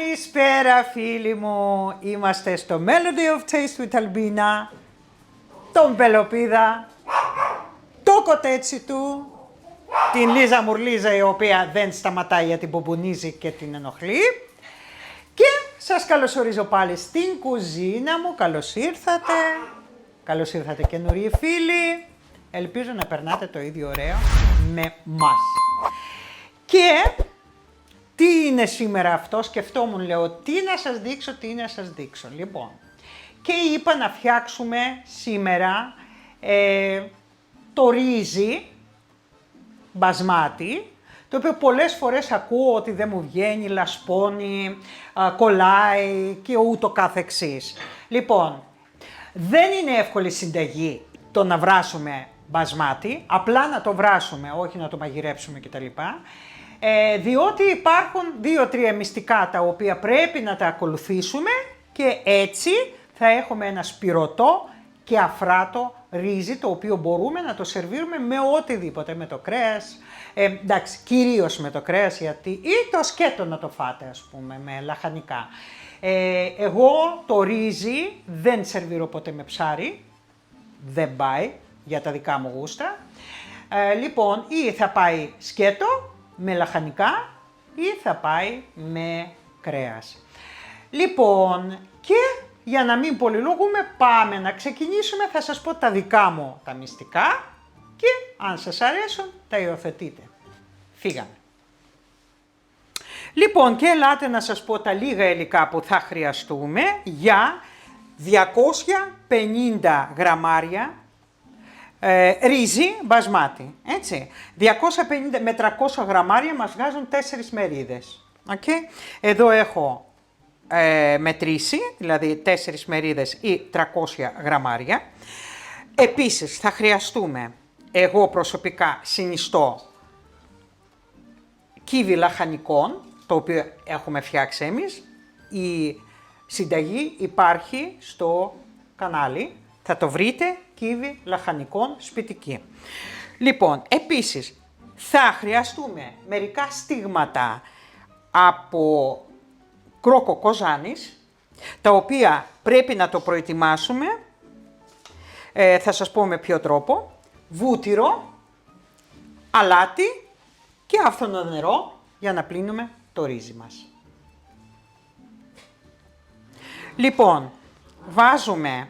Καλησπέρα φίλοι μου, είμαστε στο Melody of Taste with Albina, τον Πελοπίδα, το κοτέτσι του, την Λίζα Μουρλίζα η οποία δεν σταματάει γιατί μπουμπουνίζει και την ενοχλεί και σας καλωσορίζω πάλι στην κουζίνα μου, καλώς ήρθατε καινούριοι φίλοι, ελπίζω να περνάτε το ίδιο ωραίο με μας. Και τι είναι σήμερα αυτό, σκεφτόμουν, λέω, τι να σας δείξω. Λοιπόν, και είπα να φτιάξουμε σήμερα το ρύζι μπασμάτι, το οποίο πολλές φορές ακούω ότι δεν μου βγαίνει, λασπώνει, κολλάει και ούτω καθεξής. Λοιπόν, δεν είναι εύκολη συνταγή το να βράσουμε μπασμάτι, απλά να το βράσουμε, όχι να το μαγειρέψουμε κτλ. Διότι υπάρχουν 2-3 μυστικά τα οποία πρέπει να τα ακολουθήσουμε και έτσι θα έχουμε ένα σπυρωτό και αφράτο ρύζι το οποίο μπορούμε να το σερβίρουμε με οτιδήποτε, με το κρέας, εντάξει, κυρίως με το κρέας γιατί, ή το σκέτο να το φάτε ας πούμε με λαχανικά. Εγώ το ρύζι δεν σερβίρω ποτέ με ψάρι, δεν πάει για τα δικά μου γούστα. Λοιπόν, ή θα πάει σκέτο με λαχανικά ή θα πάει με κρέας. Λοιπόν, και για να μην πολυλογούμε πάμε να ξεκινήσουμε, θα σας πω τα δικά μου τα μυστικά και αν σας αρέσουν τα υιοθετείτε. Φύγαμε. Λοιπόν, και ελάτε να σας πω τα λίγα υλικά που θα χρειαστούμε για 250 γραμμάρια ρύζι μπασμάτι, έτσι. 250 με 300 γραμμάρια μας βγάζουν 4 μερίδες. Okay. Εδώ έχω μετρήσει, δηλαδή 4 μερίδες ή 300 γραμμάρια. Επίσης θα χρειαστούμε, εγώ προσωπικά συνιστώ κύβι λαχανικών, το οποίο έχουμε φτιάξει εμείς. Η συνταγή υπάρχει στο κανάλι, θα το βρείτε, κύβι λαχανικών σπιτική. Λοιπόν, επίσης θα χρειαστούμε μερικά στίγματα από κρόκο κοζάνης, τα οποία πρέπει να το προετοιμάσουμε, θα σας πω με ποιο τρόπο, βούτυρο, αλάτι και άφθονο νερό για να πλύνουμε το ρύζι μας. Λοιπόν, βάζουμε,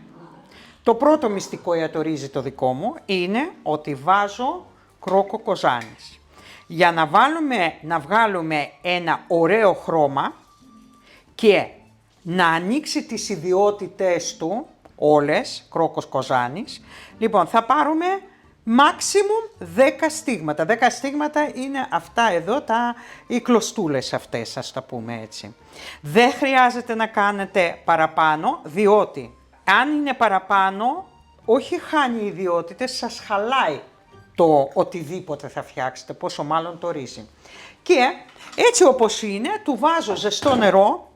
το πρώτο μυστικό για το ρύζι το δικό μου είναι ότι βάζω κρόκο κοζάνης. Για να βγάλουμε ένα ωραίο χρώμα και να ανοίξει τις ιδιότητες του όλες, κρόκος κοζάνης, λοιπόν θα πάρουμε maximum 10 στίγματα. 10 στίγματα είναι αυτά εδώ, οι κλωστούλες αυτές, ας τα πούμε έτσι. Δεν χρειάζεται να κάνετε παραπάνω, διότι αν είναι παραπάνω, όχι χάνει ιδιότητες, σας χαλάει το οτιδήποτε θα φτιάξετε, πόσο μάλλον το ρύζι. Και έτσι όπως είναι, του βάζω ζεστό νερό,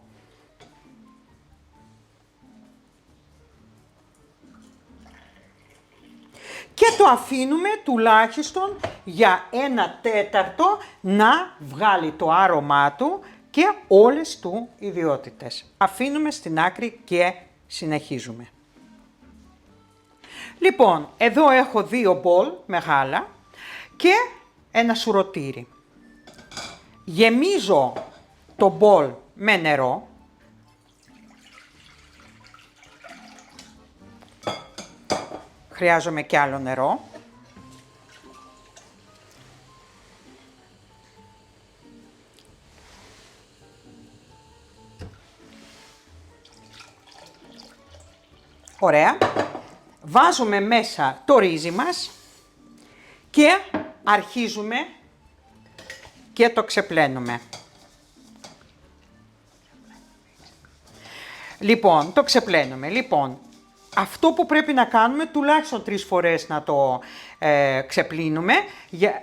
και το αφήνουμε τουλάχιστον για 1/4 να βγάλει το άρωμά του και όλες του ιδιότητες. Αφήνουμε στην άκρη και συνεχίζουμε. Λοιπόν, εδώ έχω 2 μπολ μεγάλα και ένα σουρωτήρι. Γεμίζω το μπολ με νερό. Χρειάζομαι και άλλο νερό. Ωραία. Βάζουμε μέσα το ρύζι μας και αρχίζουμε και το ξεπλένουμε. Λοιπόν, το ξεπλένουμε. Λοιπόν, αυτό που πρέπει να κάνουμε τουλάχιστον 3 φορές να το ξεπλύνουμε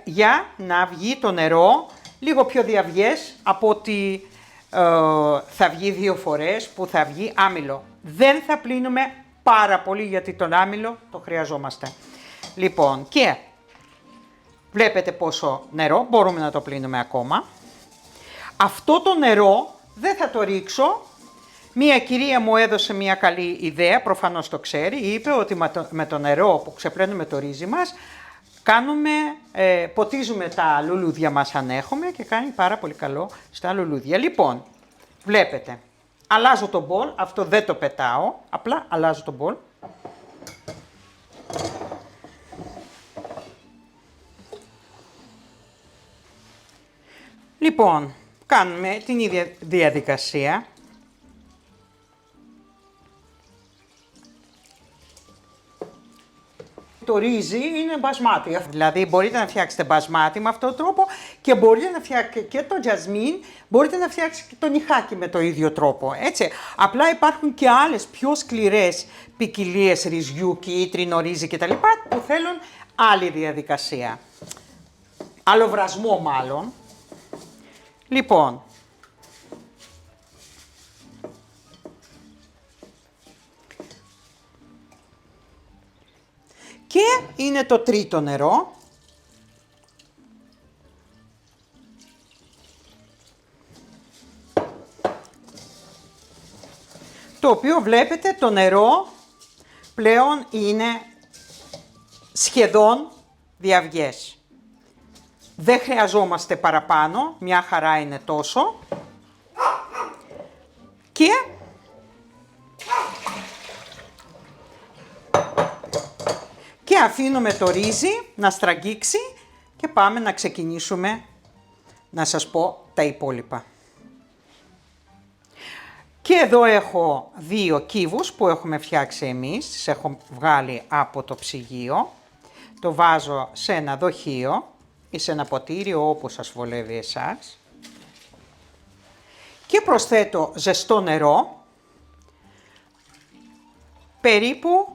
για να βγει το νερό λίγο πιο διαυγές από ότι θα βγει 2 φορές που θα βγει άμυλο. Δεν θα πλύνουμε πάρα πολύ γιατί τον άμυλο το χρειαζόμαστε. Λοιπόν, και βλέπετε πόσο νερό, μπορούμε να το πλύνουμε ακόμα. Αυτό το νερό δεν θα το ρίξω. Μία κυρία μου έδωσε μια καλή ιδέα, προφανώς το ξέρει, είπε ότι με το νερό που ξεπλένουμε το ρύζι μας, ποτίζουμε τα λουλούδια μας αν έχουμε και κάνει πάρα πολύ καλό στα λουλούδια. Λοιπόν, βλέπετε, αλλάζω το μπολ, αυτό δεν το πετάω, απλά αλλάζω το μπολ. Λοιπόν, κάνουμε την ίδια διαδικασία. Το ρύζι είναι μπασμάτι, δηλαδή μπορείτε να φτιάξετε μπασμάτι με αυτόν τον τρόπο και μπορείτε να φτιάξετε και το τζασμίν, μπορείτε να φτιάξετε και το νιχάκι με το ίδιο τρόπο, έτσι. Απλά υπάρχουν και άλλες πιο σκληρές ποικιλίες ρυζιού, κίτρινο ρύζι κτλ. Που θέλουν άλλη διαδικασία. Άλλο βρασμό μάλλον. Λοιπόν, και είναι το τρίτο νερό. Το οποίο βλέπετε το νερό πλέον είναι σχεδόν διαυγές. Δεν χρειαζόμαστε παραπάνω, μια χαρά είναι τόσο. Και αφήνουμε το ρύζι να στραγγίξει και πάμε να ξεκινήσουμε να σας πω τα υπόλοιπα. Και εδώ έχω 2 κύβους που έχουμε φτιάξει εμείς, τις έχω βγάλει από το ψυγείο. Το βάζω σε ένα δοχείο ή σε ένα ποτήρι όπως σας βολεύει εσάς. Και προσθέτω ζεστό νερό, περίπου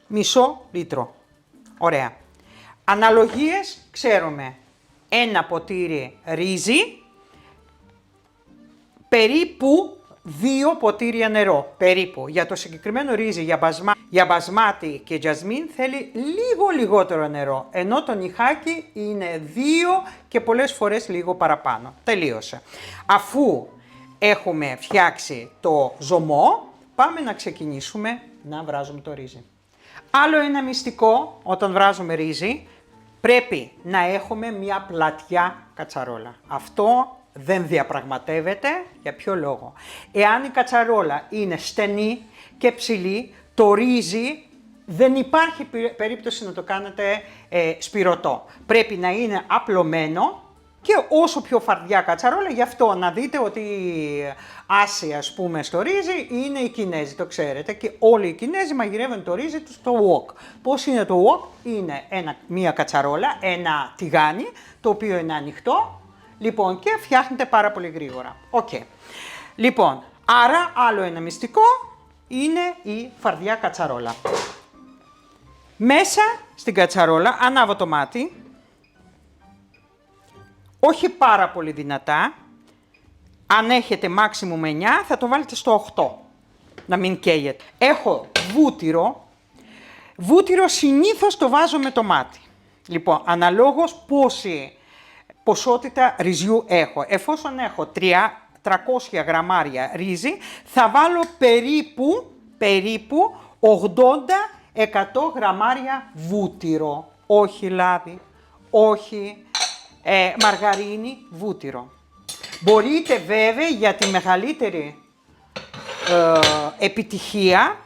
μισό λίτρο. Ωραία. Αναλογίες ξέρουμε. Ένα ποτήρι ρύζι, περίπου 2 ποτήρια νερό. Περίπου. Για το συγκεκριμένο ρύζι, για μπασμάτι και τζασμίν θέλει λίγο λιγότερο νερό. Ενώ το νιχάκι είναι 2 και πολλές φορές λίγο παραπάνω. Τελείωσε. Αφού έχουμε φτιάξει το ζωμό, πάμε να ξεκινήσουμε να βράζουμε το ρύζι. Άλλο ένα μυστικό, όταν βράζουμε ρύζι, πρέπει να έχουμε μια πλατιά κατσαρόλα. Αυτό δεν διαπραγματεύεται. Για ποιο λόγο? Εάν η κατσαρόλα είναι στενή και ψηλή, το ρύζι δεν υπάρχει περίπτωση να το κάνετε σπυρωτό. Πρέπει να είναι απλωμένο και όσο πιο φαρδιά κατσαρόλα, γι' αυτό να δείτε ότι η άση, ας πούμε, στο ρύζι είναι οι Κινέζοι, το ξέρετε, και όλοι οι Κινέζοι μαγειρεύουν το ρύζι τους στο wok. Πώς είναι το wok? Είναι μία κατσαρόλα, ένα τηγάνι, το οποίο είναι ανοιχτό, λοιπόν, και φτιάχνεται πάρα πολύ γρήγορα. Okay. Λοιπόν, άρα άλλο ένα μυστικό είναι η φαρδιά κατσαρόλα. Μέσα στην κατσαρόλα ανάβω το μάτι, όχι πάρα πολύ δυνατά. Αν έχετε maximum 9 θα το βάλετε στο 8, να μην καίγεται. Έχω βούτυρο. Βούτυρο συνήθως το βάζω με το μάτι. Λοιπόν, αναλόγως πόση ποσότητα ρυζιού έχω. Εφόσον έχω 300 γραμμάρια ρύζι, θα βάλω περίπου 80-100 γραμμάρια βούτυρο. Όχι λάδι, όχι μαργαρίνη, βούτυρο. Μπορείτε βέβαια για τη μεγαλύτερη επιτυχία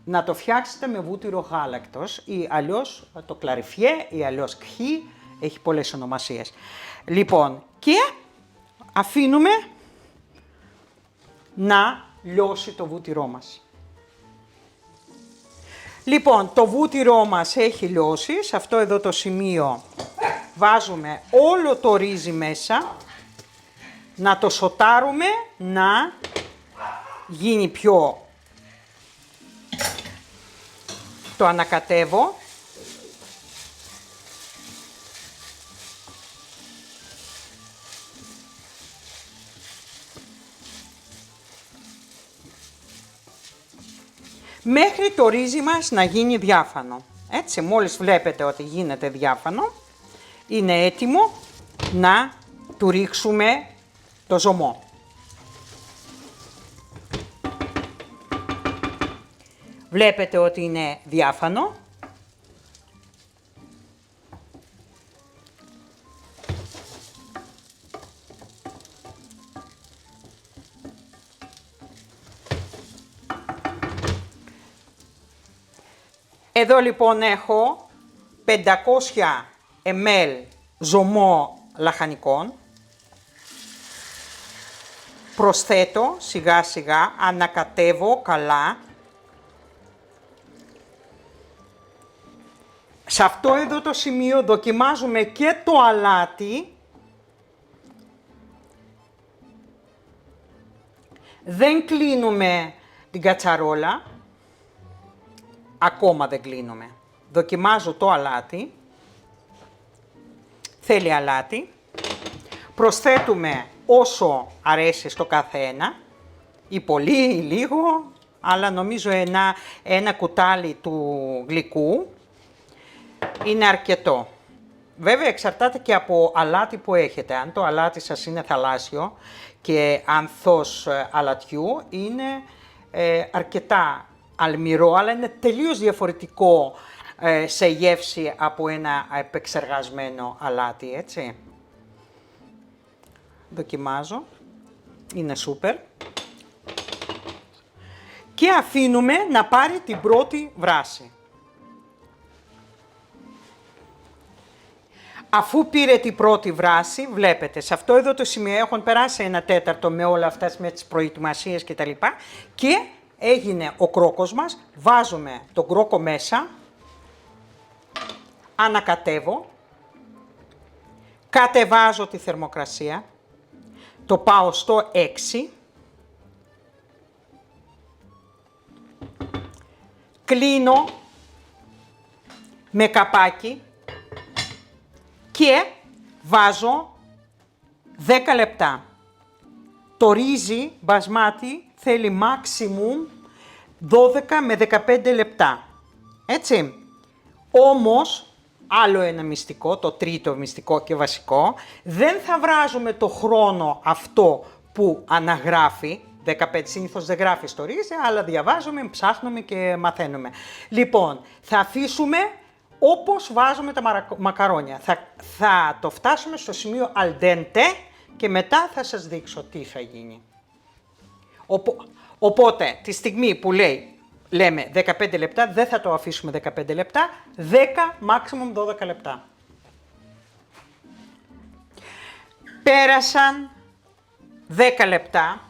να το φτιάξετε με βούτυρο γάλακτος ή αλλιώς το κλαριφιέ ή αλλιώς κχύ, έχει πολλές ονομασίες. Λοιπόν, και αφήνουμε να λιώσει το βούτυρό μας. Λοιπόν, το βούτυρό μας έχει λιώσει, σε αυτό εδώ το σημείο βάζουμε όλο το ρύζι μέσα, να το σοτάρουμε, να γίνει πιο... Το ανακατεύω. Μέχρι το ρύζι μας να γίνει διάφανο. Έτσι, μόλις βλέπετε ότι γίνεται διάφανο, είναι έτοιμο να του ρίξουμε το ζωμό. Βλέπετε ότι είναι διάφανο. Εδώ λοιπόν έχω 500 ml ζωμό λαχανικών. Προσθέτω σιγά σιγά, ανακατεύω καλά. Σε αυτό εδώ το σημείο δοκιμάζουμε και το αλάτι. Δεν κλείνουμε την κατσαρόλα. Ακόμα δεν κλείνουμε. Δοκιμάζω το αλάτι. Θέλει αλάτι. Προσθέτουμε όσο αρέσει στο καθένα. Ή πολύ ή λίγο. Αλλά νομίζω ένα κουτάλι του γλυκού είναι αρκετό. Βέβαια εξαρτάται και από αλάτι που έχετε. Αν το αλάτι σας είναι θαλάσσιο και ανθός αλατιού είναι αρκετά αλμυρό, αλλά είναι τελείως διαφορετικό σε γεύση από ένα επεξεργασμένο αλάτι, έτσι. Δοκιμάζω. Είναι σούπερ. Και αφήνουμε να πάρει την πρώτη βράση. Αφού πήρε την πρώτη βράση, βλέπετε, σε αυτό εδώ το σημείο έχουν περάσει 1/4 με όλα αυτά, με τις προετοιμασίες και τα λοιπά, και έγινε ο κρόκος μας. Βάζουμε τον κρόκο μέσα, ανακατεύω, κατεβάζω τη θερμοκρασία, το πάω στο 6, κλείνω με καπάκι και βάζω 10 λεπτά. Το ρύζι μπασμάτι θέλει maximum 12 με 15 λεπτά. Έτσι. Όμως, άλλο ένα μυστικό, το τρίτο μυστικό και βασικό, δεν θα βράζουμε το χρόνο αυτό που αναγράφει. 15 συνήθως δεν γράφει στο ρύζι, αλλά διαβάζουμε, ψάχνουμε και μαθαίνουμε. Λοιπόν, θα αφήσουμε όπως βάζουμε τα μακαρόνια. Θα το φτάσουμε στο σημείο al dente και μετά θα σας δείξω τι θα γίνει. Οπότε, τη στιγμή που λέμε 15 λεπτά, δεν θα το αφήσουμε 15 λεπτά, 10, maximum 12 λεπτά. Πέρασαν 10 λεπτά.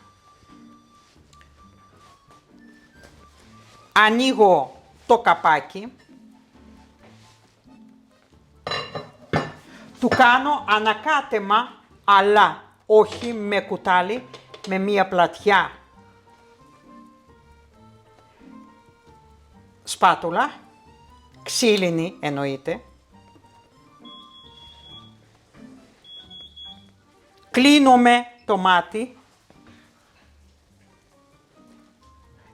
Ανοίγω το καπάκι. Του κάνω ανακάτεμα, αλλά όχι με κουτάλι, με μία πλατιά σπάτουλα, ξύλινη εννοείται. Κλείνουμε το μάτι.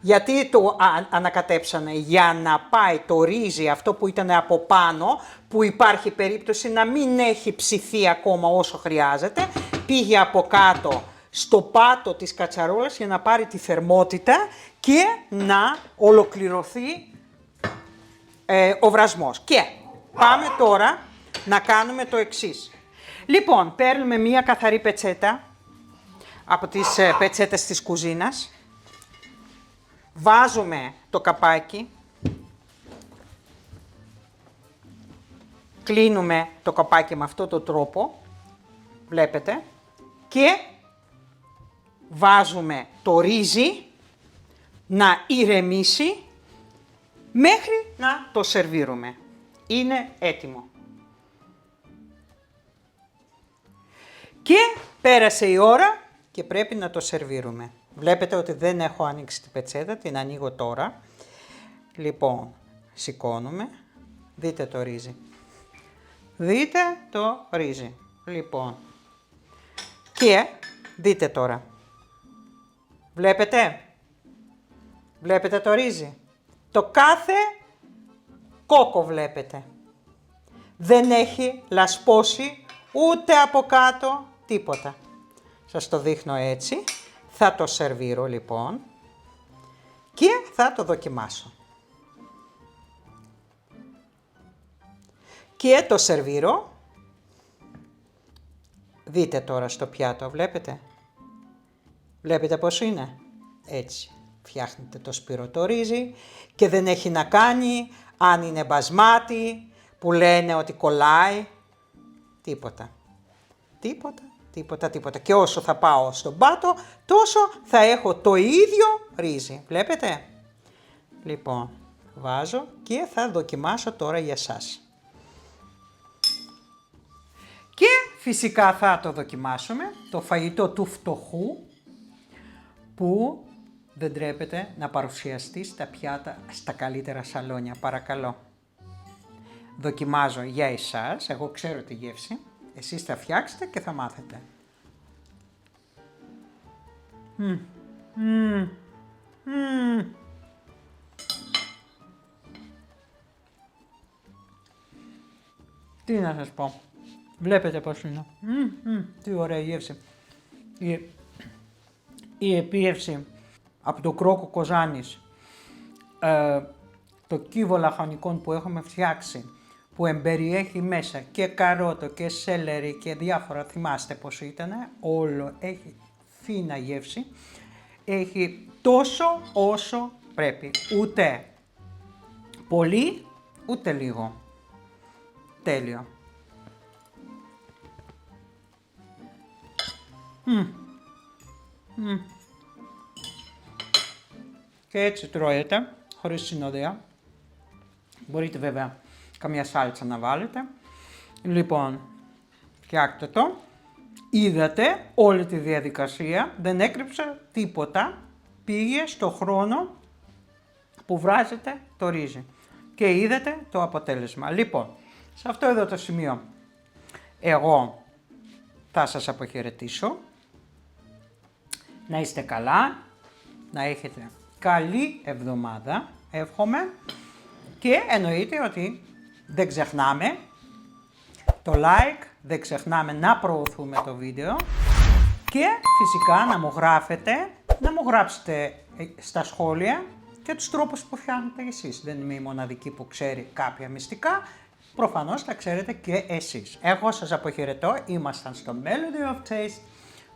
Γιατί το ανακατέψανε? Για να πάει το ρύζι, αυτό που ήταν από πάνω, που υπάρχει περίπτωση να μην έχει ψηθεί ακόμα όσο χρειάζεται, πήγε από κάτω στο πάτο της κατσαρόλας για να πάρει τη θερμότητα και να ολοκληρωθεί ο βρασμός. Και πάμε τώρα να κάνουμε το εξής. Λοιπόν, παίρνουμε μία καθαρή πετσέτα από τις πετσέτες της κουζίνας. Βάζουμε το καπάκι, κλείνουμε το καπάκι με αυτόν τον τρόπο, βλέπετε, και βάζουμε το ρύζι να ηρεμήσει μέχρι να το σερβίρουμε. Είναι έτοιμο. Και πέρασε η ώρα και πρέπει να το σερβίρουμε. Βλέπετε ότι δεν έχω ανοίξει την πετσέτα, την ανοίγω τώρα. Λοιπόν, σηκώνουμε. Δείτε το ρύζι. Δείτε το ρύζι. Λοιπόν. Και δείτε τώρα. Βλέπετε. Βλέπετε το ρύζι. Το κάθε κόκο βλέπετε. Δεν έχει λασπώσει ούτε από κάτω τίποτα. Σας το δείχνω έτσι. Θα το σερβίρω λοιπόν και θα το δοκιμάσω. Και το σερβίρω. Δείτε τώρα στο πιάτο, βλέπετε. Βλέπετε πώς είναι. Έτσι. Φτιάχνετε το σπυρωτό ρύζι και δεν έχει να κάνει αν είναι μπασμάτι που λένε ότι κολλάει. Τίποτα. Τίποτα. Και όσο θα πάω στον πάτο, τόσο θα έχω το ίδιο ρύζι. Βλέπετε. Λοιπόν, βάζω και θα δοκιμάσω τώρα για εσάς. Και φυσικά θα το δοκιμάσουμε, το φαγητό του φτωχού, που δεν τρέπεται να παρουσιαστεί στα πιάτα στα καλύτερα σαλόνια, παρακαλώ. Δοκιμάζω για εσάς, εγώ ξέρω τη γεύση, εσείς θα φτιάξετε και θα μάθετε. Τι να σας πω, βλέπετε πώς είναι. Τι ωραία γεύση. Η επίευση από το κρόκο Κοζάνης, το κύβο λαχανικών που έχουμε φτιάξει, που εμπεριέχει μέσα και καρότο και σέλερι και διάφορα, θυμάστε πώς ήταν, όλο έχει φίνα γεύση, έχει τόσο όσο πρέπει, ούτε πολύ ούτε λίγο, τέλειο. Και έτσι τρώγεται, χωρίς συνοδεία. Μπορείτε βέβαια καμιά σάλτσα να βάλετε. Λοιπόν, φτιάχτε το. Είδατε όλη τη διαδικασία, δεν έκρυψα τίποτα. Πήγε στο χρόνο που βράζετε το ρύζι. Και είδατε το αποτέλεσμα. Λοιπόν, σε αυτό εδώ το σημείο, εγώ θα σας αποχαιρετήσω. Να είστε καλά, να έχετε καλή εβδομάδα, εύχομαι, και εννοείται ότι δεν ξεχνάμε το like, δεν ξεχνάμε να προωθούμε το βίντεο και φυσικά να μου γράφετε, να μου γράψετε στα σχόλια και τους τρόπους που φτιάχνετε εσείς. Δεν είμαι η μοναδική που ξέρει κάποια μυστικά, προφανώς τα ξέρετε και εσείς. Εγώ σας αποχαιρετώ, ήμασταν στο Melody of Taste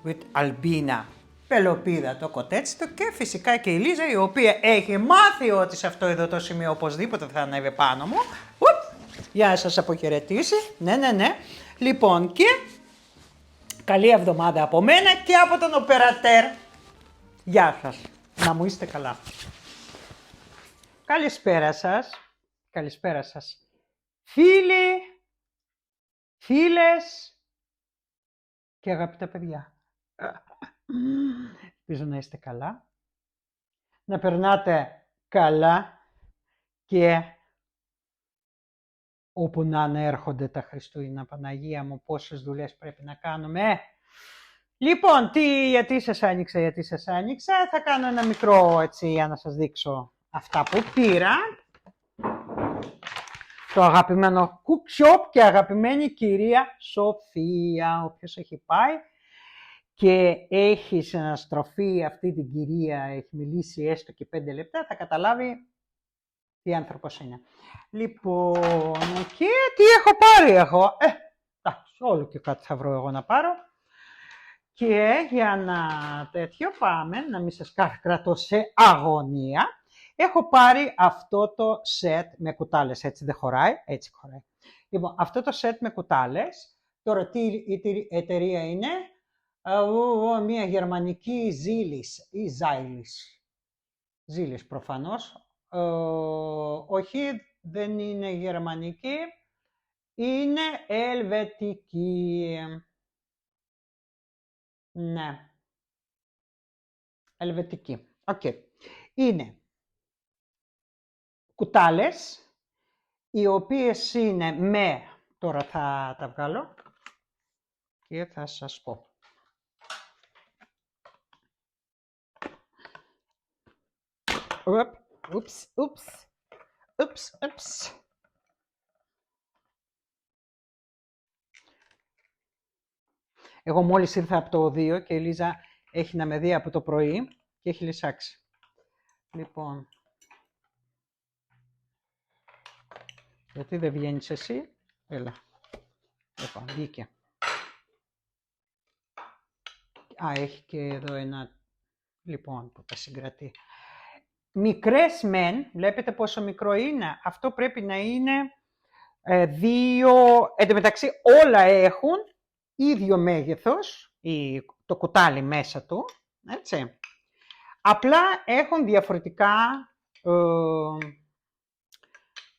with Albina Πελοπίδα το κοτέτσιτο και φυσικά και η Λίζα, η οποία έχει μάθει ότι σε αυτό εδώ το σημείο οπωσδήποτε θα ανέβει πάνω μου. Για να σας αποχαιρετήσει. Ναι. Λοιπόν, και καλή εβδομάδα από μένα και από τον οπερατέρ. Γεια σας. Να μου είστε καλά. Καλησπέρα σας. Καλησπέρα σας. Φίλοι, φίλες και αγαπητά παιδιά. Ελπίζω να είστε καλά, να περνάτε καλά και όπου να έρχονται τα Χριστούγεννα, Παναγία μου, πόσες δουλειές πρέπει να κάνουμε. Λοιπόν, γιατί σας άνοιξα, θα κάνω ένα μικρό έτσι για να σας δείξω αυτά που πήρα. Το αγαπημένο Cook Shop και αγαπημένη κυρία Σοφία, όποιος έχει πάει και έχει συναστροφή αυτή την κυρία, έχει μιλήσει έστω και 5 λεπτά, θα καταλάβει τι άνθρωπος είναι. Λοιπόν, και τι έχω πάρει εγώ. Όλο και κάτι θα βρω εγώ να πάρω. Και για να τέτοιο πάμε, να μην σας κρατώ σε αγωνία, έχω πάρει αυτό το σετ με κουτάλες, έτσι δεν χωράει, έτσι χωράει. Λοιπόν, αυτό το σετ με κουτάλες, τώρα τι η εταιρεία είναι, μια γερμανική Ζήλης ή Ζάιλης. Ζήλης προφανώς. Όχι, δεν είναι γερμανική, είναι ελβετική. Ναι. Ελβετική. Οκ. Είναι κουτάλες, οι οποίες είναι με... Τώρα θα τα βγάλω και θα σας πω. Ούψ. Εγώ μόλις ήρθα από το 2 και η Λίζα έχει να με δει από το πρωί και έχει λυσάξει. Λοιπόν, γιατί δεν βγαίνεις εσύ? Έλα. Λοιπόν, βγήκε. Α, έχει και εδώ ένα, λοιπόν, που τα συγκρατεί. Μικρές μεν, βλέπετε πόσο μικρό είναι. Αυτό πρέπει να είναι 2, εν τω μεταξύ όλα έχουν ίδιο μέγεθος, το κουτάλι μέσα του, έτσι. Απλά έχουν διαφορετικά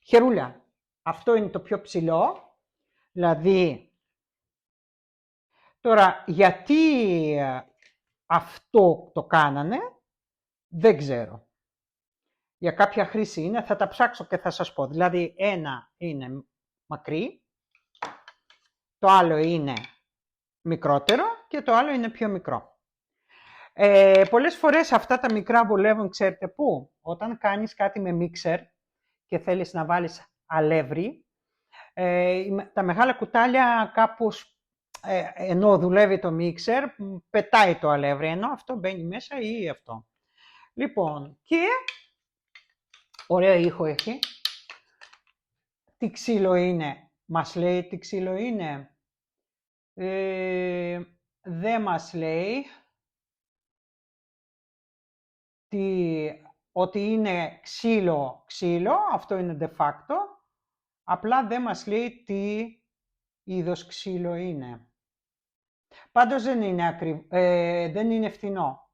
χερούλια. Αυτό είναι το πιο ψηλό, δηλαδή, τώρα γιατί αυτό το κάνανε, δεν ξέρω. Για κάποια χρήση είναι, θα τα ψάξω και θα σας πω. Δηλαδή, ένα είναι μακρύ, το άλλο είναι μικρότερο και το άλλο είναι πιο μικρό. Πολλές φορές αυτά τα μικρά βολεύουν, ξέρετε πού? Όταν κάνεις κάτι με μίξερ και θέλεις να βάλεις αλεύρι, τα μεγάλα κουτάλια κάπως, ενώ δουλεύει το μίξερ, πετάει το αλεύρι, ενώ αυτό μπαίνει μέσα ή αυτό. Λοιπόν, και ωραίο ήχο έχει. Τι ξύλο είναι? Μας λέει τι ξύλο είναι? Δεν μας λέει ότι είναι ξύλο, αυτό είναι de facto, απλά δεν μας λέει τι είδος ξύλο είναι. Πάντως δεν είναι φθηνό.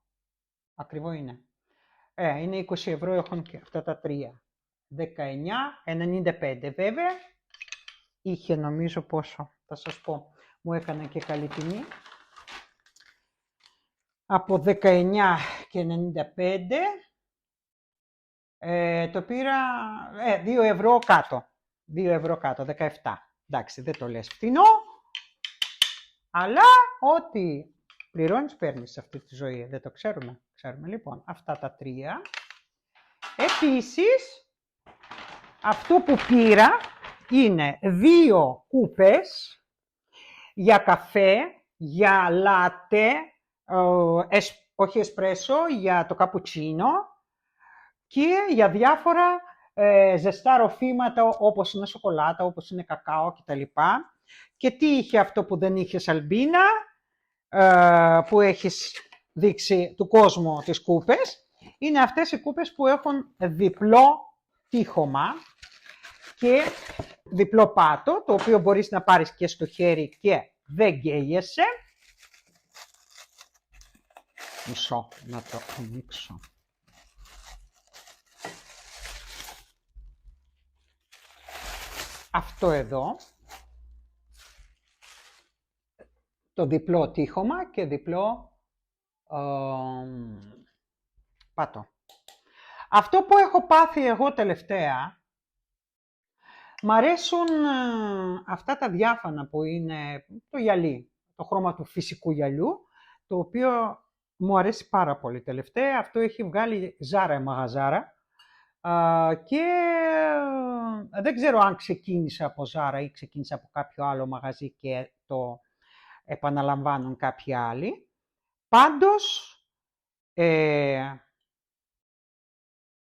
Ακριβό είναι. Είναι 20 ευρώ, έχουν και αυτά τα τρία. 19,95 βέβαια. Είχε νομίζω πόσο, θα σας πω. Μου έκανε και καλή τιμή. Από 19,95 το πήρα 2 ευρώ κάτω. 2 ευρώ κάτω, 17. Εντάξει, δεν το λες φθηνό, αλλά ό,τι πληρώνεις παίρνεις σε αυτή τη ζωή. Δεν το ξέρουμε. Ξέρουμε λοιπόν αυτά τα τρία. Επίσης, αυτό που πήρα είναι 2 κούπες για καφέ, για λάτε, όχι εσπρέσο, για το καπουτσίνο και για διάφορα ζεστά ροφήματα όπως είναι σοκολάτα, όπως είναι κακάο κτλ. Και τι είχε αυτό που δεν είχε, Αλμπίνα, που έχεις δείξει του κόσμου τις κούπες? Είναι αυτές οι κούπες που έχουν διπλό τείχομα και διπλό πάτο, το οποίο μπορείς να πάρεις και στο χέρι και δεν καίγεσαι. Μισό, να το ανοίξω. Αυτό εδώ, το διπλό τείχομα και διπλό πάτο. Αυτό που έχω πάθει εγώ τελευταία, μ' αρέσουν αυτά τα διάφανα που είναι το γυαλί, το χρώμα του φυσικού γυαλιού, το οποίο μου αρέσει πάρα πολύ τελευταία. Αυτό έχει βγάλει Ζάρα μαγαζάρα και δεν ξέρω αν ξεκίνησε από Ζάρα ή ξεκίνησε από κάποιο άλλο μαγαζί και το επαναλαμβάνουν κάποιοι άλλοι. Πάντως,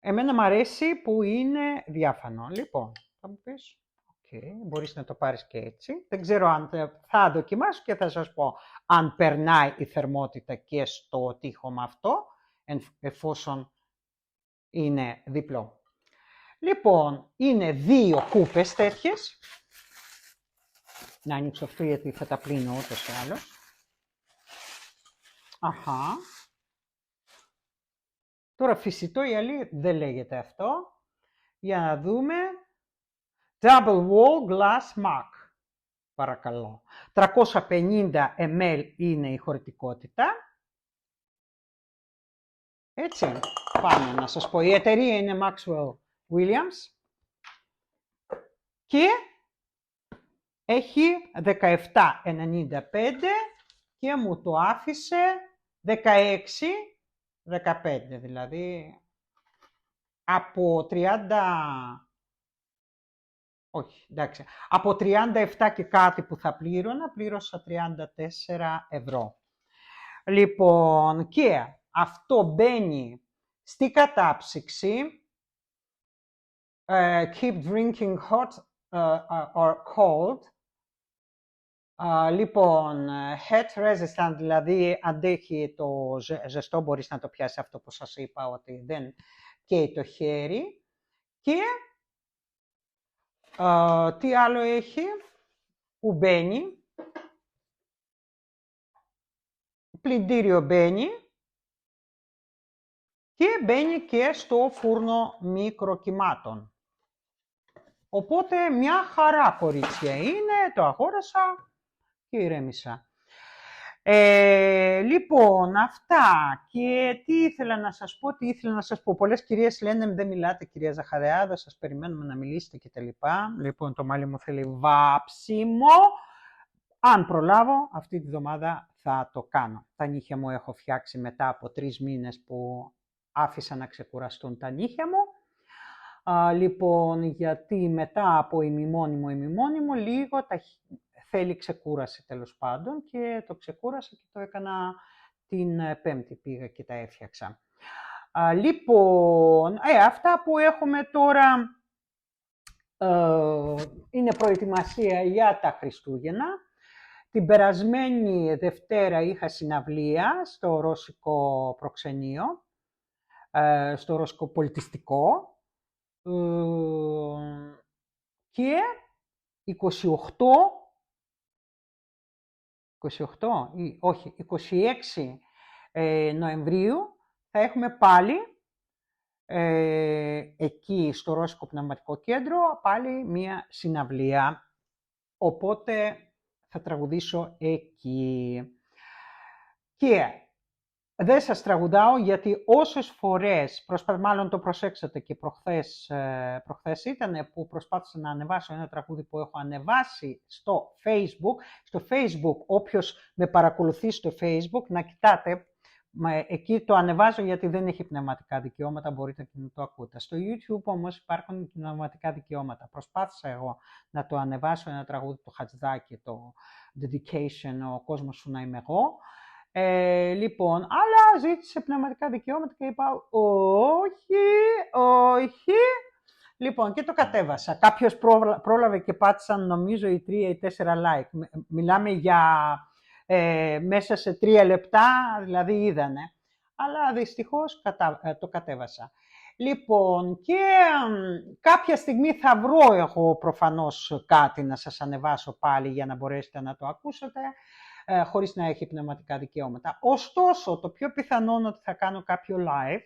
εμένα μου αρέσει που είναι διάφανο. Λοιπόν, θα μου πεις, μπορείς να το πάρεις και έτσι. Δεν ξέρω αν θα δοκιμάσω και θα σας πω αν περνάει η θερμότητα και στο τείχομα αυτό, εφόσον είναι διπλό. Λοιπόν, είναι 2 κούπες τέτοιες. Να ανοίξω αυτό γιατί θα τα πλύνω ούτως ή άλλως. Αχα. Τώρα φυσιτό γυαλί δεν λέγεται αυτό. Για να δούμε. Double wall glass mark. Παρακαλώ. 350 ml είναι η χωρητικότητα. Έτσι. Πάμε να σας πω. Η εταιρεία είναι Maxwell Williams. Και έχει 17,95 και μου το άφησε 16,15, δηλαδή από 30, όχι, εντάξει, από 37 και κάτι που θα πλήρωσα 34 ευρώ. Λοιπόν, και αυτό μπαίνει στη κατάψυξη. Keep drinking hot or cold. Λοιπόν, heat resistant, δηλαδή αντέχει το ζεστό, μπορείς να το πιάσεις αυτό που σας είπα, ότι δεν καίει το χέρι. Και τι άλλο έχει, που μπαίνει, πλυντήριο μπαίνει και μπαίνει και στο φούρνο μικροκυμάτων. Οπότε μια χαρά, κορίτσια είναι, το αγόρασα και ηρέμησα. Λοιπόν, αυτά. Και τι ήθελα να σας πω. Πολλές κυρίες λένε, δεν μιλάτε κυρία Ζαχαρεάδο, σας περιμένουμε να μιλήσετε κτλ. Λοιπόν, το μάλι μου θέλει βάψιμο. Αν προλάβω, αυτή τη βδομάδα θα το κάνω. Τα νύχια μου έχω φτιάξει μετά από 3 μήνες που άφησα να ξεκουραστούν τα νύχια μου. Λοιπόν, γιατί μετά από ημιμόνιμο, λίγο θέλει ξεκούραση τέλος πάντων και το ξεκούρασα και το έκανα την Πέμπτη, πήγα και τα έφτιαξα. Λοιπόν, αυτά που έχουμε τώρα είναι προετοιμασία για τα Χριστούγεννα. Την περασμένη Δευτέρα είχα συναυλία στο Ρώσικο προξενείο, στο Ρώσικο πολιτιστικό, και 26 Νοεμβρίου θα έχουμε πάλι εκεί στο Ρώσικο Πνευματικό Κέντρο πάλι μία συναυλία, οπότε θα τραγουδήσω εκεί. Και δεν σας τραγουδάω γιατί όσες φορές, μάλλον το προσέξατε και προχθές ήταν που προσπάθησα να ανεβάσω ένα τραγούδι που έχω ανεβάσει στο Facebook. Στο Facebook, όποιος με παρακολουθεί στο Facebook, να κοιτάτε, εκεί το ανεβάζω γιατί δεν έχει πνευματικά δικαιώματα, μπορείτε να το ακούτε. Στο YouTube όμως υπάρχουν πνευματικά δικαιώματα. Προσπάθησα εγώ να το ανεβάσω ένα τραγούδι του Χατζηδάκη, το Dedication, ο κόσμος σου να είμαι εγώ. Λοιπόν, αλλά ζήτησε πνευματικά δικαιώματα και είπα όχι. Λοιπόν, και το κατέβασα. Κάποιος πρόλαβε και πάτησαν νομίζω οι 3 ή 4 like. Μιλάμε για μέσα σε 3 λεπτά, δηλαδή είδανε. Αλλά δυστυχώς το κατέβασα. Λοιπόν, και κάποια στιγμή θα βρω εγώ προφανώς κάτι να σας ανεβάσω πάλι για να μπορέσετε να το ακούσετε, χωρίς να έχει πνευματικά δικαιώματα. Ωστόσο, το πιο πιθανό είναι ότι θα κάνω κάποιο live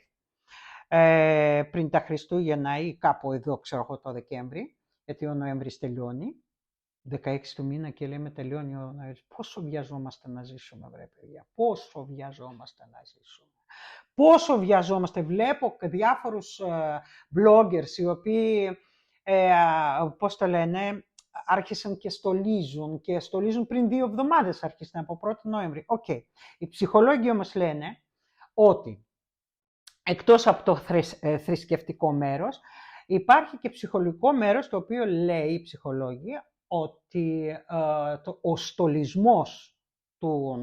πριν τα Χριστούγεννα ή κάπου εδώ, ξέρω εγώ, το Δεκέμβρη, γιατί ο Νοέμβρης τελειώνει, 16 του μήνα και λέμε τελειώνει ο Νοέμβρης. Πόσο βιαζόμαστε να ζήσουμε, βρε παιδιά, πόσο βιαζόμαστε να ζήσουμε. Πόσο βιαζόμαστε. Βλέπω διάφορους bloggers οι οποίοι, πώς το λένε, άρχισαν και στολίζουν πριν 2 εβδομάδες, άρχισαν από 1η Νοέμβρη. Οι ψυχολόγοι όμως λένε ότι εκτός από το θρησκευτικό μέρος, υπάρχει και ψυχολογικό μέρος, το οποίο λέει οι ψυχολόγοι ότι ο στολισμός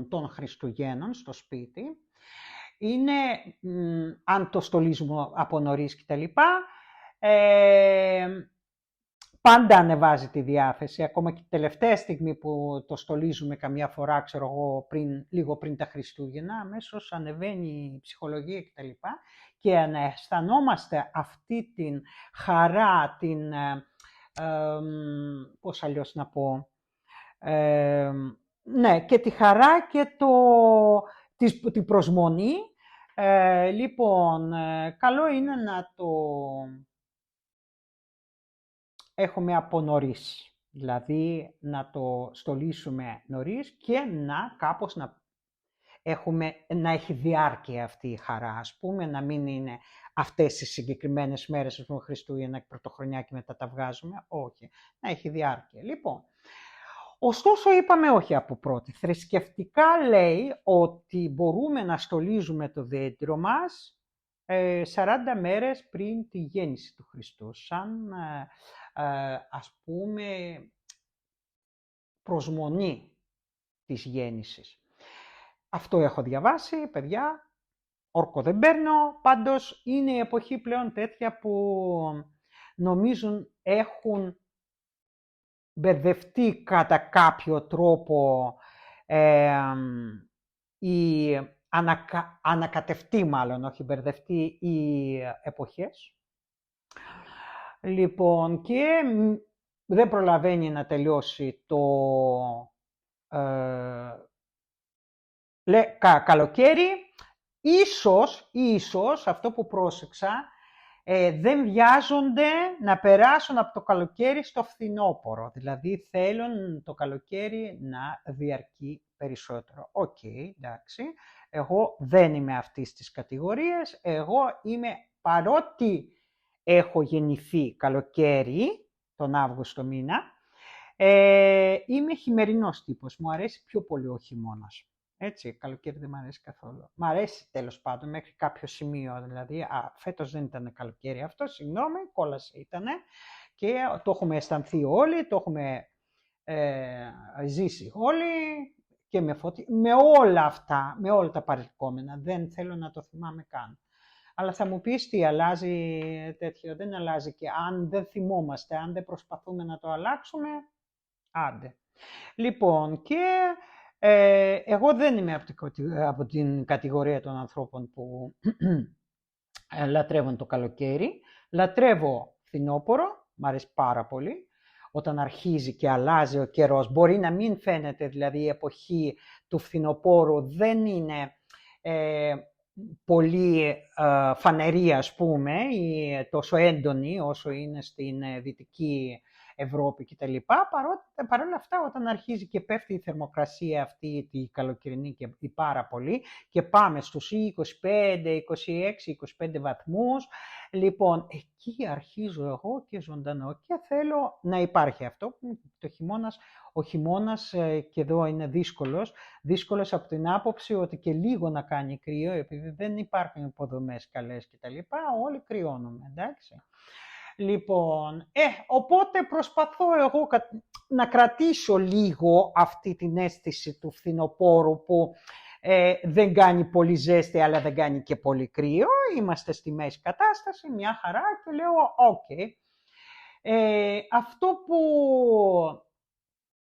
των Χριστουγέννων στο σπίτι είναι, αν το στολίζουμε από νωρίς κτλ, πάντα ανεβάζει τη διάθεση, ακόμα και τελευταία στιγμή που το στολίζουμε καμιά φορά, ξέρω εγώ, λίγο πριν τα Χριστούγεννα, αμέσως ανεβαίνει η ψυχολογία κτλ. Και να αισθανόμαστε αυτή την χαρά, πώς αλλιώς να πω, ναι, και τη χαρά και την προσμονή. Λοιπόν, καλό είναι να το έχουμε από νωρίς, δηλαδή να το στολίσουμε νωρίς και κάπως να έχει διάρκεια αυτή η χαρά, ας πούμε, να μην είναι αυτές οι συγκεκριμένες μέρες, ας πούμε, Χριστούγεννα και Πρωτοχρονιά και μετά τα βγάζουμε, όχι, να έχει διάρκεια. Λοιπόν, ωστόσο είπαμε όχι από πρώτη. Θρησκευτικά λέει ότι μπορούμε να στολίζουμε το δέντρο μας 40 μέρες πριν τη γέννηση του Χριστού, σαν ας πούμε προσμονή της γέννησης. Αυτό έχω διαβάσει, παιδιά, όρκο δεν παίρνω, πάντως είναι η εποχή πλέον τέτοια που νομίζουν έχουν μπερδευτεί κατά κάποιο τρόπο ή ανακατευτεί μάλλον, όχι μπερδευτεί οι εποχές. Λοιπόν, και δεν προλαβαίνει να τελειώσει το καλοκαίρι. Ίσως, αυτό που πρόσεξα, δεν βιάζονται να περάσουν από το καλοκαίρι στο φθινόπωρο. Δηλαδή θέλουν το καλοκαίρι να διαρκεί περισσότερο. Οκ, εντάξει. Εγώ δεν είμαι αυτής της κατηγορίας. Εγώ είμαι, παρότι έχω γεννηθεί καλοκαίρι, τον Αύγουστο μήνα, είμαι χειμερινός τύπος. Μου αρέσει πιο πολύ ο χειμώνας. Έτσι, καλοκαίρι δεν μου αρέσει καθόλου. Μ' αρέσει τέλος πάντων μέχρι κάποιο σημείο. Δηλαδή, φέτος δεν ήταν καλοκαίρι αυτό, συγγνώμη, κόλαση ήτανε. Και το έχουμε αισθανθεί όλοι, το έχουμε ζήσει όλοι και με όλα αυτά, με όλα τα παρελκόμενα. Δεν θέλω να το θυμάμαι καν. Αλλά θα μου πεις τι αλλάζει τέτοιο, δεν αλλάζει, και αν δεν θυμόμαστε, αν δεν προσπαθούμε να το αλλάξουμε, άντε. Λοιπόν, και εγώ δεν είμαι από την κατηγορία των ανθρώπων που λατρεύουν το καλοκαίρι. Λατρεύω φθινόπωρο, μ' αρέσει πάρα πολύ. Όταν αρχίζει και αλλάζει ο καιρός, μπορεί να μην φαίνεται, δηλαδή η εποχή του φθινοπόρου δεν είναι πολύ φανερή, ας πούμε, ή τόσο έντονη όσο είναι στην Δυτική Ευρώπη κτλ. Παρ' όλα αυτά, όταν αρχίζει και πέφτει η θερμοκρασία αυτή τη καλοκαιρινή και η πάρα πολύ και πάμε στους 25, 26, 25 βαθμούς, λοιπόν, εκεί αρχίζω εγώ και ζωντανό και θέλω να υπάρχει αυτό. Ο χειμώνας και εδώ είναι δύσκολος από την άποψη ότι και λίγο να κάνει κρύο, επειδή δεν υπάρχουν υποδομές καλές κτλ. Όλοι κρυώνουμε, εντάξει. Λοιπόν, οπότε προσπαθώ εγώ να κρατήσω λίγο αυτή την αίσθηση του φθινοπόρου που δεν κάνει πολύ ζέστη αλλά δεν κάνει και πολύ κρύο. Είμαστε στη μέση κατάσταση, μια χαρά, και λέω ok. Αυτό που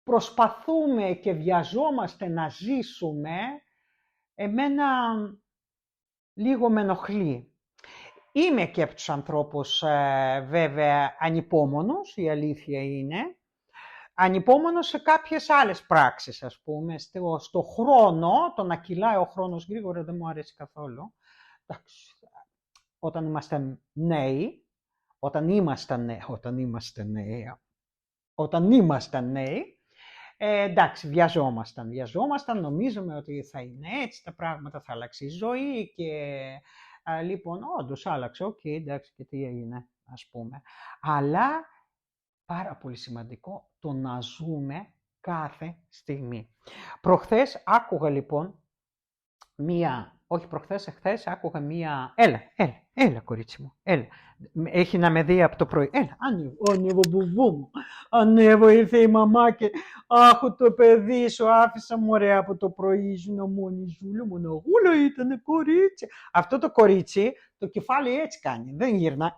προσπαθούμε και βιαζόμαστε να ζήσουμε, εμένα λίγο με ενοχλεί. Είμαι και από τους ανθρώπους βέβαια ανυπόμονος, η αλήθεια είναι. Ανυπόμονος σε κάποιες άλλες πράξεις, ας πούμε. Στο χρόνο, το να κυλάει ο χρόνος γρήγορα δεν μου αρέσει καθόλου. Όταν ήμασταν νέοι, εντάξει, βιαζόμασταν, νομίζαμε ότι θα είναι έτσι τα πράγματα, θα αλλάξει η ζωή και λοιπόν, όντως άλλαξε, εντάξει, και τι έγινε, ας πούμε. Αλλά πάρα πολύ σημαντικό το να ζούμε κάθε στιγμή. Προχθές άκουγα λοιπόν εχθές άκουγα έλα κορίτσι μου, έλα. Έχει να με δει από το πρωί. Έλα, ανέβω μπουβού μου. Ανέβω, ήρθε η μαμά και αχ, το παιδί σου άφησα μωρέ από το πρωί, ήσουν μόνη ζούλου, μονογούλο ήτανε κορίτσι. Αυτό το κορίτσι, το κεφάλι έτσι κάνει, δεν γυρνά.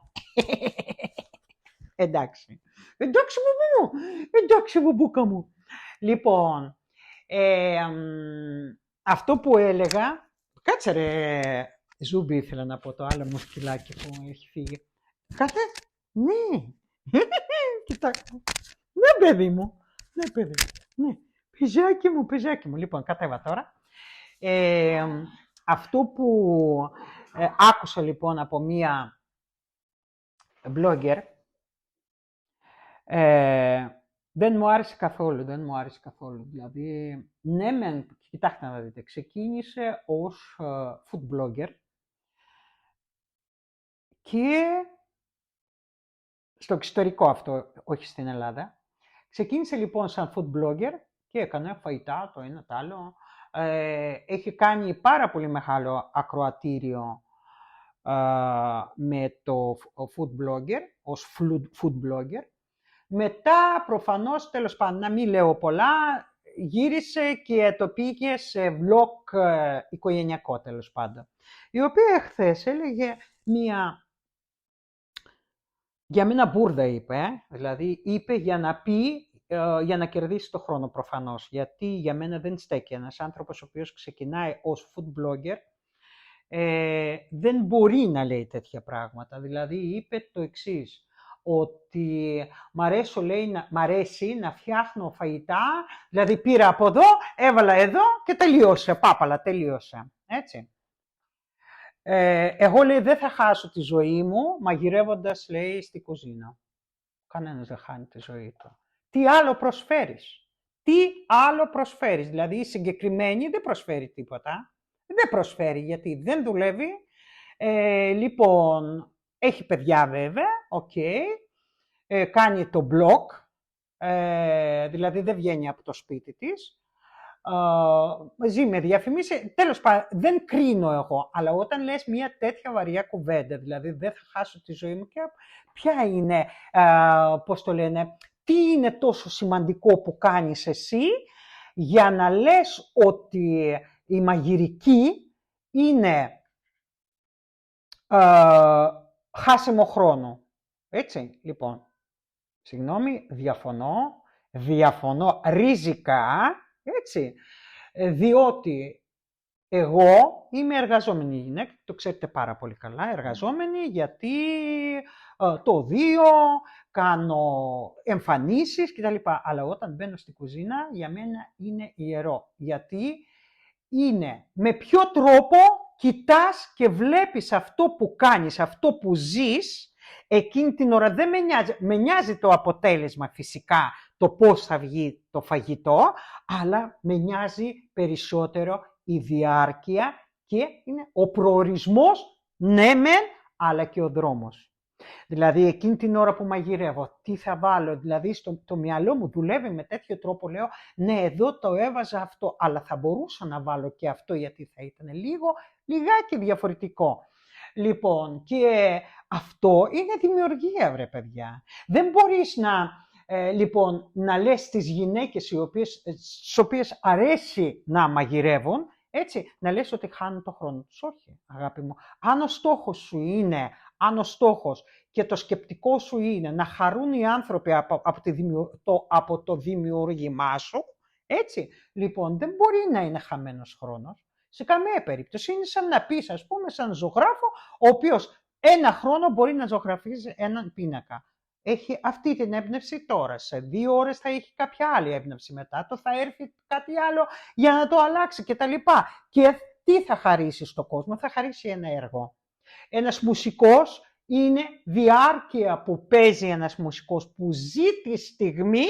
Εντάξει. Εντάξει μπουμπούκα μου. Λοιπόν, αυτό που έλεγα, κάτσε ρε Ζούμπι, ήθελα να πω, το άλλο μου σκυλάκι που έχει φύγει. Κάτσε, ναι. Κοιτάξτε. Ναι παιδί μου, ναι. Πιζάκι μου. Λοιπόν, κατέβα τώρα. Αυτό που άκουσα λοιπόν από μία blogger, δεν μου άρεσε καθόλου. Δηλαδή, ναι, κοιτάξτε να δείτε, ξεκίνησε ως food blogger και στο εξωτερικό αυτό, όχι στην Ελλάδα. Ξεκίνησε λοιπόν σαν food blogger και έκανε φαγητά, το ένα το άλλο. Έχει κάνει πάρα πολύ μεγάλο ακροατήριο με το food blogger, ως food blogger. Μετά, προφανώς, τέλος πάντων, να μην λέω πολλά, γύρισε και το πήγε σε vlog οικογενειακό, τέλος πάντων. Η οποία χθες έλεγε για μένα μπούρδα είπε, δηλαδή είπε για να πει για να κερδίσει το χρόνο προφανώς. Γιατί για μένα δεν στέκει ένας άνθρωπος ο οποίος ξεκινάει ως food blogger, δεν μπορεί να λέει τέτοια πράγματα. Δηλαδή είπε το εξής, ότι μ' αρέσει να φτιάχνω φαγητά, δηλαδή πήρα από εδώ, έβαλα εδώ και τελείωσε, πάπαλα, τελείωσε, έτσι. Εγώ, λέει, δεν θα χάσω τη ζωή μου μαγειρεύοντας, λέει, στη κουζίνα. Κανένας δεν χάνει τη ζωή του. Τι άλλο προσφέρεις? Τι άλλο προσφέρεις? Δηλαδή η συγκεκριμένη δεν προσφέρει τίποτα. Δεν προσφέρει γιατί δεν δουλεύει. Λοιπόν, έχει παιδιά βέβαια, κάνει το blog, δηλαδή δεν βγαίνει από το σπίτι της. Ζει με διαφημίσεις, τέλος πάντων, δεν κρίνω εγώ, αλλά όταν λες μια τέτοια βαριά κουβέντα, δηλαδή δεν θα χάσω τη ζωή μου, και ποια είναι, πώς το λένε, τι είναι τόσο σημαντικό που κάνεις εσύ για να λες ότι η μαγειρική είναι χάσιμο χρόνο. Έτσι, λοιπόν, συγγνώμη, διαφωνώ ριζικά, έτσι, διότι εγώ είμαι εργαζόμενη γυναίκα, το ξέρετε πάρα πολύ καλά, εργαζόμενη, γιατί το δύο, κάνω εμφανίσεις κτλ. Αλλά όταν μπαίνω στην κουζίνα, για μένα είναι ιερό, γιατί είναι με ποιο τρόπο κοιτάς και βλέπεις αυτό που κάνεις, αυτό που ζεις, εκείνη την ώρα δεν με νοιάζει. Με νοιάζει το αποτέλεσμα φυσικά, το πώς θα βγει το φαγητό, αλλά με νοιάζει περισσότερο η διάρκεια και είναι ο προορισμός, ναι μεν, αλλά και ο δρόμος. Δηλαδή εκείνη την ώρα που μαγειρεύω, τι θα βάλω, δηλαδή το μυαλό μου δουλεύει με τέτοιο τρόπο, λέω, ναι, εδώ το έβαζα αυτό, αλλά θα μπορούσα να βάλω και αυτό, γιατί θα ήταν λιγάκι διαφορετικό. Λοιπόν, και αυτό είναι δημιουργία, βρε παιδιά. Δεν μπορείς να λες στις γυναίκες στις οποίες αρέσει να μαγειρεύουν, έτσι, να λες ότι χάνουν το χρόνο τους. Όχι, αγάπη μου. Αν ο στόχος και το σκεπτικό σου είναι να χαρούν οι άνθρωποι από το δημιούργημά σου, έτσι, λοιπόν, δεν μπορεί να είναι χαμένος χρόνος. Σε καμία περίπτωση. Είναι σαν να πεις, ας πούμε, σαν ζωγράφο, ο οποίος ένα χρόνο μπορεί να ζωγραφίζει έναν πίνακα. Έχει αυτή την έμπνευση τώρα. Σε 2 ώρες θα έχει κάποια άλλη έμπνευση μετά. Θα έρθει κάτι άλλο για να το αλλάξει κτλ. Και τι θα χαρίσει στον κόσμο? Θα χαρίσει ένα έργο. Ένας μουσικός είναι διάρκεια που παίζει ένας μουσικός, που ζει τη στιγμή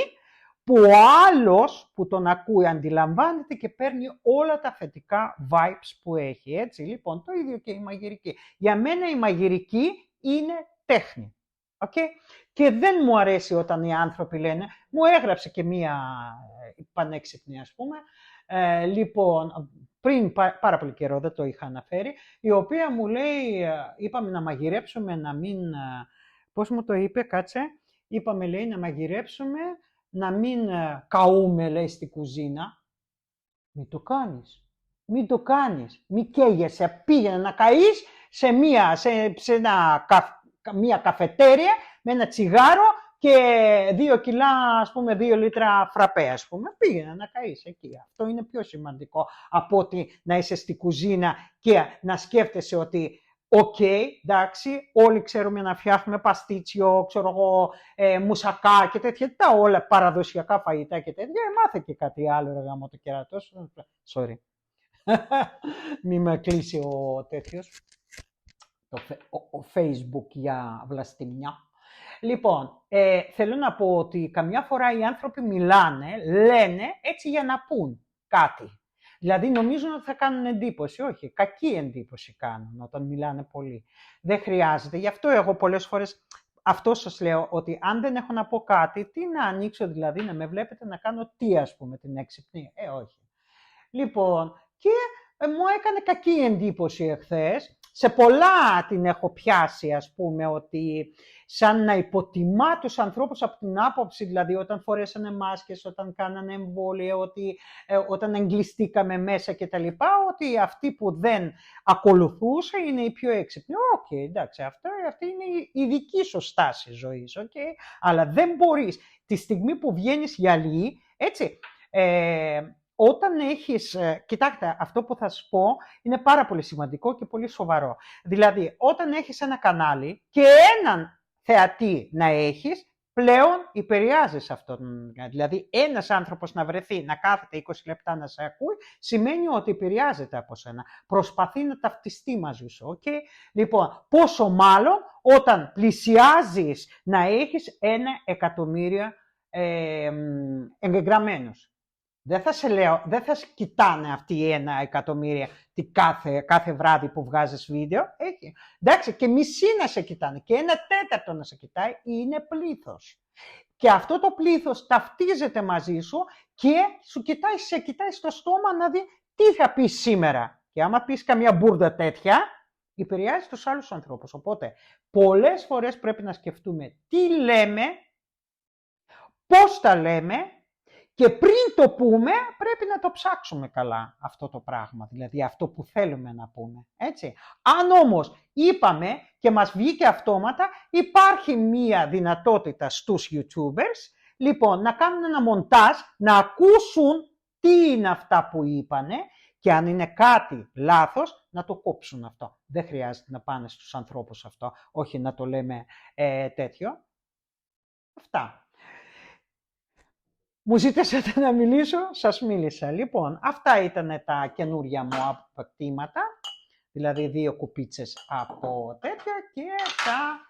που ο άλλος που τον ακούει αντιλαμβάνεται και παίρνει όλα τα θετικά vibes που έχει. Έτσι, λοιπόν, το ίδιο και η μαγειρική. Για μένα η μαγειρική είναι τέχνη. Okay? Και δεν μου αρέσει όταν οι άνθρωποι λένε, μου έγραψε και μία πανέξυπνη, ας πούμε, λοιπόν, πριν πάρα πολύ καιρό, δεν το είχα αναφέρει, η οποία μου λέει, είπαμε να μαγειρέψουμε, να μην, πώς μου το είπε, κάτσε, είπαμε, λέει, να μαγειρέψουμε, να μην καούμε, λέει, στη κουζίνα. Μην το κάνεις, μην το κάνεις, μην καίγεσαι, πήγαινε να καείς σε μια καφετέρια με ένα τσιγάρο και 2 κιλά, ας πούμε, 2 λίτρα φραπέ, ας πούμε. Πήγαινε να καείς εκεί. Αυτό είναι πιο σημαντικό από ότι να είσαι στη κουζίνα και να σκέφτεσαι ότι εντάξει, όλοι ξέρουμε να φτιάχνουμε παστίτσιο, ξέρω εγώ, μουσακά και τέτοια, τα όλα παραδοσιακά φαγητά και τέτοια. Μάθε και κάτι άλλο, ρε γάμο το κερατός. Sorry. Μη με κλείσει ο τέτοιος, ο Facebook για βλαστημιά. Λοιπόν, θέλω να πω ότι καμιά φορά οι άνθρωποι λένε έτσι για να πούν κάτι. Δηλαδή νομίζουν ότι θα κάνουν εντύπωση. Όχι, κακή εντύπωση κάνουν όταν μιλάνε πολύ. Δεν χρειάζεται. Γι' αυτό εγώ πολλές φορές αυτό σας λέω, ότι αν δεν έχω να πω κάτι, τι να ανοίξω δηλαδή, να με βλέπετε να κάνω τι, ας πούμε, την έξυπνη. Όχι. Λοιπόν, και μου έκανε κακή εντύπωση εχθές σε πολλά την έχω πιάσει, ας πούμε, ότι σαν να υποτιμά τους ανθρώπους από την άποψη, δηλαδή όταν φορέσανε μάσκες, όταν κάνανε εμβόλια, ότι όταν εγκλειστήκαμε μέσα κτλ. Ότι αυτοί που δεν ακολουθούσαν είναι οι πιο έξυπνοι. Οκ, εντάξει, αυτή είναι η δική σου στάση ζωής, αλλά δεν μπορείς τη στιγμή που βγαίνεις γυαλί, έτσι, όταν έχεις, κοιτάξτε, αυτό που θα σας πω είναι πάρα πολύ σημαντικό και πολύ σοβαρό. Δηλαδή, όταν έχεις ένα κανάλι και έναν θεατή να έχεις, πλέον επηρεάζεις αυτόν. Δηλαδή, ένας άνθρωπος να βρεθεί, να κάθεται 20 λεπτά να σε ακούει, σημαίνει ότι επηρεάζεται από σένα. Προσπαθεί να ταυτιστεί μαζί σου, Λοιπόν, πόσο μάλλον όταν πλησιάζεις να έχεις 1.000.000 εγγεγραμμένους. Δεν θα κοιτάνε αυτοί οι 1.000.000 κάθε βράδυ που βγάζεις βίντεο. Εντάξει, και μισή να σε κοιτάνε και 1/4 να σε κοιτάει, είναι πλήθος. Και αυτό το πλήθος ταυτίζεται μαζί σου και σε κοιτάει στο στόμα να δει τι θα πεις σήμερα. Και άμα πεις καμία μπουρδα τέτοια, επηρεάζει τους άλλους ανθρώπους. Οπότε, πολλές φορές πρέπει να σκεφτούμε τι λέμε, πώς τα λέμε, και πριν το πούμε, πρέπει να το ψάξουμε καλά αυτό το πράγμα, δηλαδή αυτό που θέλουμε να πούμε, έτσι. Αν όμως είπαμε και μας βγήκε αυτόματα, υπάρχει μία δυνατότητα στους YouTubers, λοιπόν, να κάνουν ένα μοντάζ, να ακούσουν τι είναι αυτά που είπανε και αν είναι κάτι λάθος, να το κόψουν αυτό. Δεν χρειάζεται να πάνε στους ανθρώπους αυτό, όχι να το λέμε τέτοιο. Αυτά. Μου ζήτησατε να μιλήσω, σας μίλησα. Λοιπόν, αυτά ήταν τα καινούρια μου αποκτήματα, δηλαδή 2 κουπίτσες από τέτοια και τα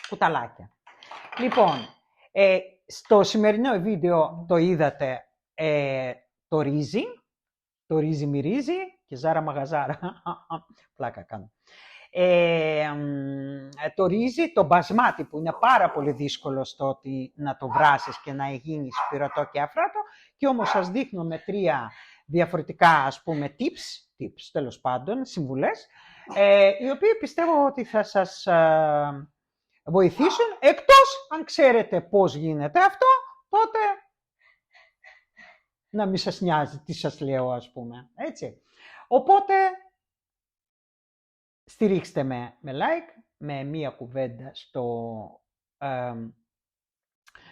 κουταλάκια. Λοιπόν, στο σημερινό βίντεο το είδατε το ρύζι μυρίζει και ζάρα μαγαζάρα, πλάκα κάνω. Το ρύζι, το μπασμάτι που είναι πάρα πολύ δύσκολο στο ότι να το βράσεις και να γίνει σπυρωτό και αφράτο και όμως σας δείχνω με 3 διαφορετικά, ας πούμε, tips τέλος πάντων, συμβουλές, οι οποίοι πιστεύω ότι θα σας βοηθήσουν, εκτός αν ξέρετε πώς γίνεται αυτό, τότε να μην σας νοιάζει τι σας λέω, ας πούμε, έτσι. Οπότε, στηρίξτε με like, με μία κουβέντα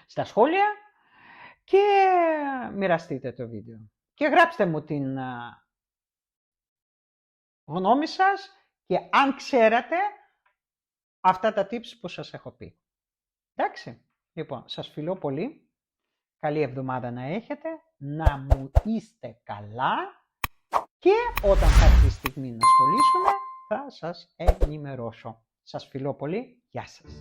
στα σχόλια και μοιραστείτε το βίντεο. Και γράψτε μου την γνώμη σας και αν ξέρατε αυτά τα tips που σας έχω πει. Εντάξει, λοιπόν, σας φιλώ πολύ. Καλή εβδομάδα να έχετε, να μου είστε καλά και όταν θα έρθει η στιγμή να στολίσουμε, θα σας ενημερώσω. Σας φιλώ πολύ. Γεια σας.